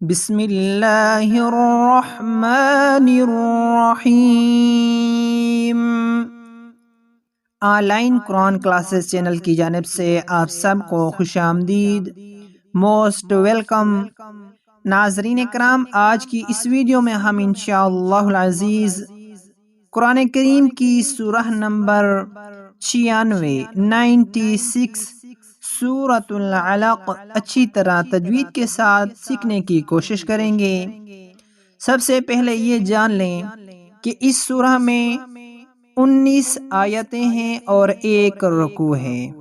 बिस्मिल्लाहिर्रहमानिर्रहीम। ऑनलाइन Quran classes channel की जानिब से आप सबको खुशामदीद, मोस्ट वेलकम। नाजरीन कराम, आज की इस वीडियो में हम इंशाअल्लाहुल अज़ीज़ कुरान करीम की सूरह नंबर 96 सूरतुल अलक अच्छी तरह तजवीद के साथ सीखने की कोशिश करेंगे। सबसे पहले ये जान लें कि इस सूरह में 19 आयतें हैं और एक रुकू है।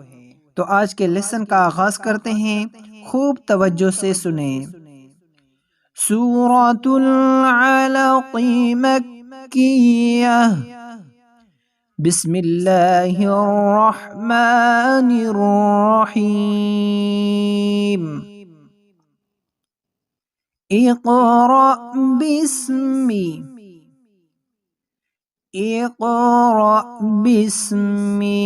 तो आज के लेसन का आगाज करते हैं, खूब तवज्जो से सुने। सूरतुल अलक मक्किय्यह, बिस्मिल्लाहिर्रहमानिर्रहीम। इक़रा बिस्मी, इक़रा बिस्मी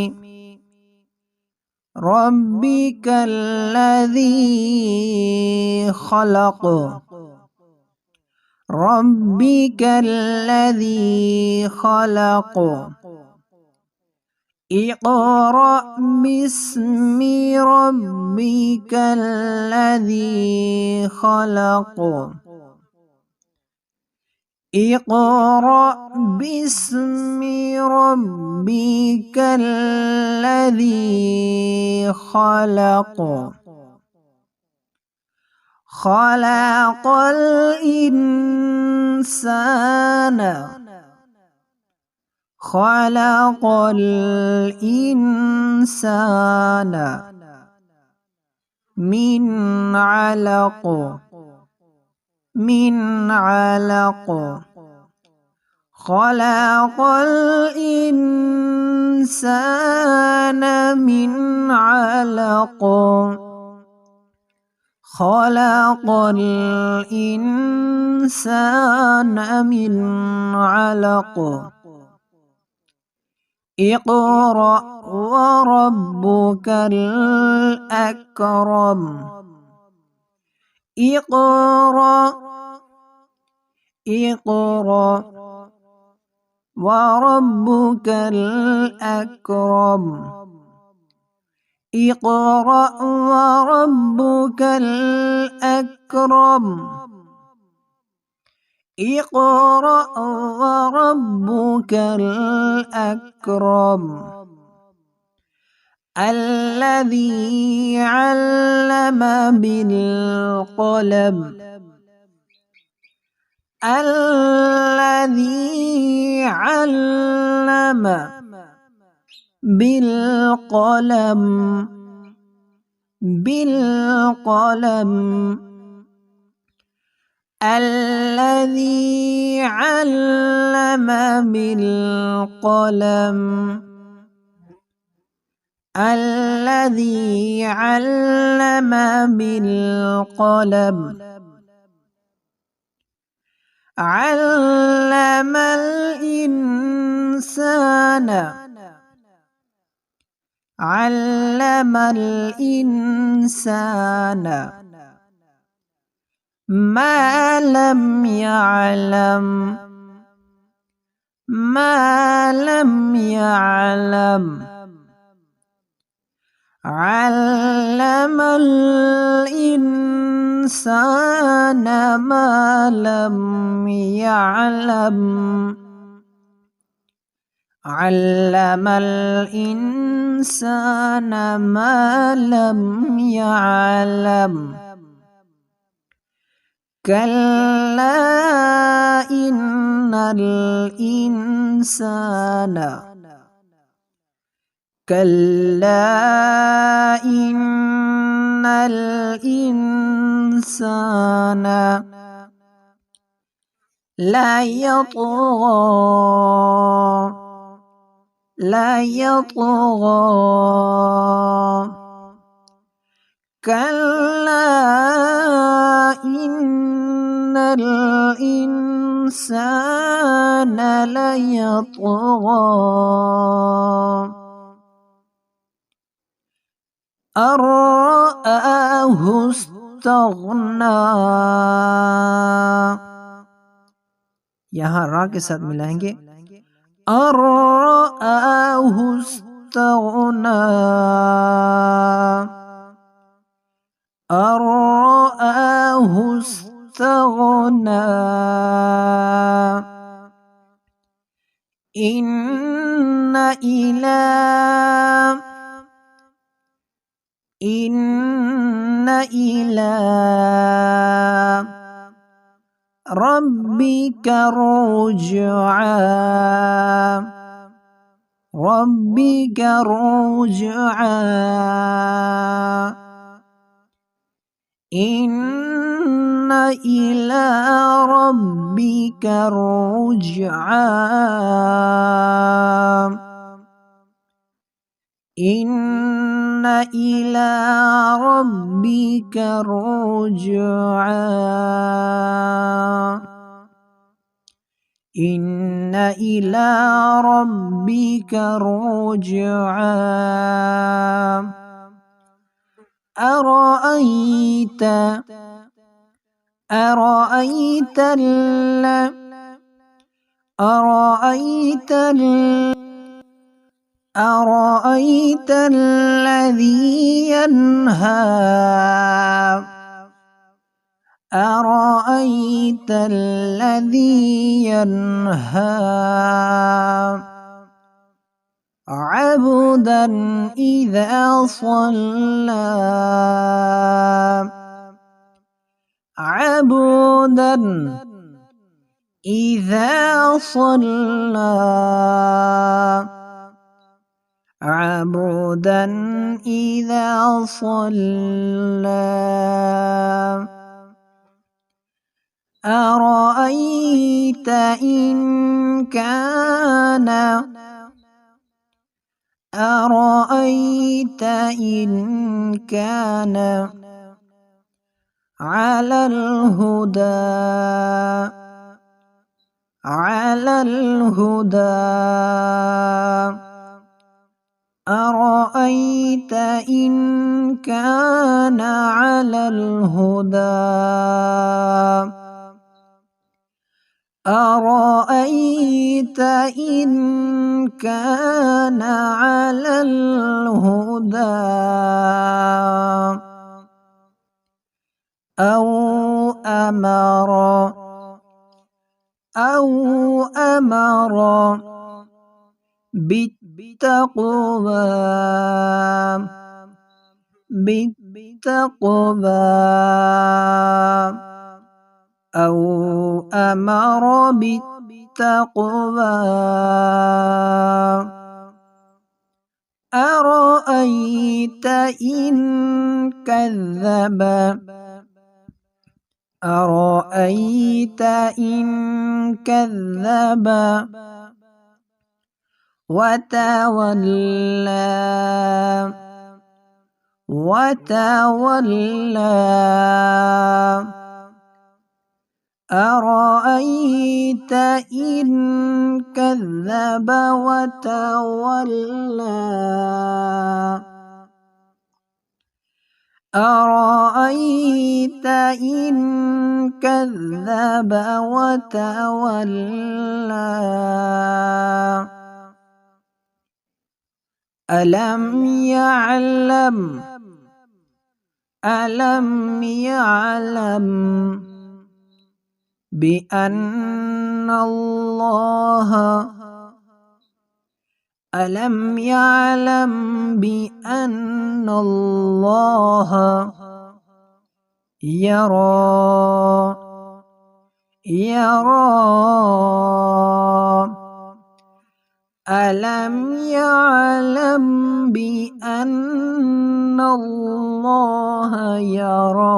रब्बिकल्लज़ी खलक़, रब्बिकल्लज़ी खलक़। इक़रा बिस्मी रब्बिकल्लज़ी खलक़, इक़रा बिस्मी रब्बिकल्लज़ी खलक़। खलक़ल इंसान, खलक़ल इंसान मिन अलक़, मिन अलक़। खलक़ल इंसान मिन अलक़, खलक़ल इंसान मिन अलक़। इक़रा व रब्बुकल अकरम, इक़रा, इक़रा व रब्बुकल अकरम, इक़रा व रब्बुकल अकरम। इक़रा व रब्बुकल अकरम। अल्लज़ी अल्लम बिल क़लम, अल्लज़ी अल्लम बिल क़लम, बिल क़लम। अल्लज़ी अल्लम बिल क़लम, अल्लज़ी अल्लम बिल क़लम। अल्लमल इंसान, अल्लमल इंसान मा लम यअलम, मा लम यअलम। अल्लमल इंसान मा लम यअलम, अल्लमल इंसान मा लम यअलम। कल्ला इन्नल इंसान, कल्ला इन्नल इंसान ला यत्ग़ा, ला यत्ग़ा। कल्ला इन्नल इंसान ला यत्ग़ा अर्रआहु इस्तग़ना। यहाँ रा के साथ मिलाएंगे। अर्रआहु इस्तग़ना, अर्रआहु इस्तग़ना। इन्न इला ربك الرجعى، ربك الرجعى. إن إلى ربك الرجعى، إن إلى ربك الرجعى، إن إلى ربك الرجعى. أرأيت الذي ينهى، أرأيت الذي ينهى عبدا إذا صلى، عبدا إذا صلى، عبدا إذا صلى. أرأيت إن كان، أرأيت إن كان على الهدى، على الهدى. أرأيت إن كان على الهدى، أرأيت إن كان على الهدى. أو أمر بالتقوى، بالتقوى. أو أمر بالتقوى. أرأيت إن كذب، أرأيت إن كذب وتولى، وتولى. أرأيت إن كذب وتولى، أرأيت إن كذب وتولى. ألم يعلم، ألم يعلم بأن الله، ألم يعلم بأن الله يرى، يرى. ألم يعلم بأن الله يرى،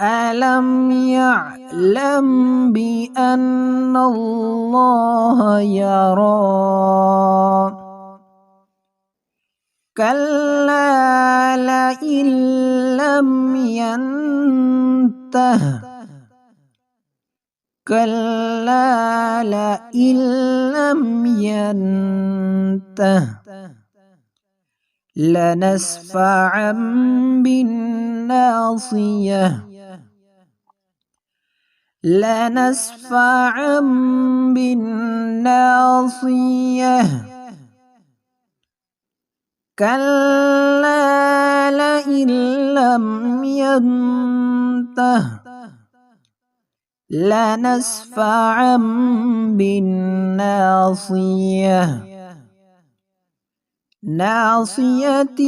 ألم يعلم بأن الله يرى. كلا لئن لم ينته، كلا لئن لم ينته لنسفعا بالناصية لنسفعا بالناصية كلا لئن لم ينته لنسفعا بالناصية ناصية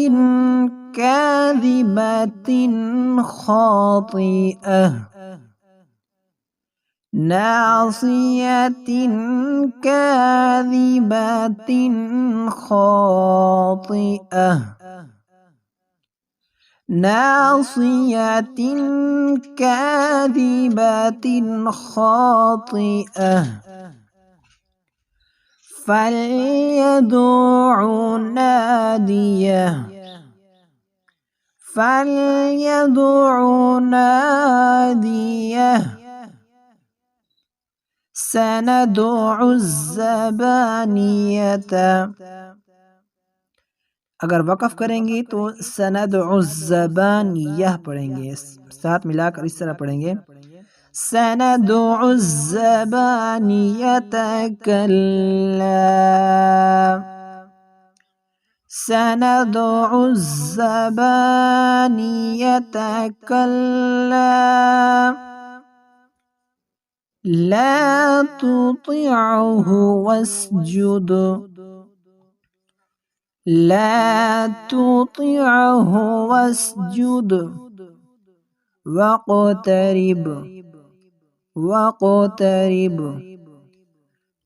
كاذبة خاطئة ناصية كاذبة خاطئة ناصية كاذبة خاطئة فليدع ناديه سندع الزبانية اگر وقف کریں گے تو سندع الزبانیہ پڑھیں گے، ساتھ ملا کر اس طرح پڑھیں گے سندع الزبانية كلا سندع الزبانية كلا لا تطعه واسجد لا تطعه واسجد واقترب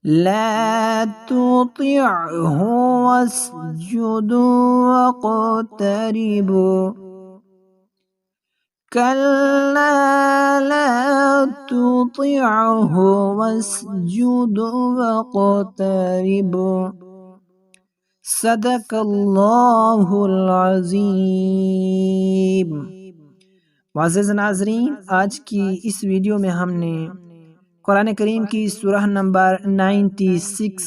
لا تطعه واسجد واقترب كلا لا تطعه واسجد واقترب صدق اللہ العظیم۔ معزز ناظرین، آج کی اس ویڈیو میں ہم نے قرآن کریم کی سورہ نمبر 96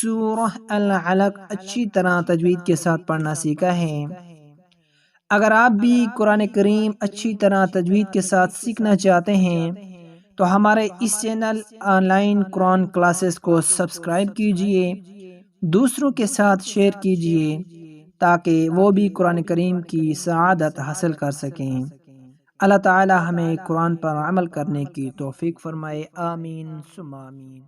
سورہ العلق اچھی طرح تجوید کے ساتھ پڑھنا سیکھا ہے۔ اگر آپ بھی قرآن کریم اچھی طرح تجوید کے ساتھ سیکھنا چاہتے ہیں تو ہمارے اس چینل آن لائن قرآن کلاسز کو سبسکرائب کیجئے، دوسروں کے ساتھ شیئر کیجئے تاکہ وہ بھی قرآن کریم کی سعادت حاصل کر سکیں۔ اللہ تعالی ہمیں قرآن پر عمل کرنے کی توفیق فرمائے، آمین ثم آمین۔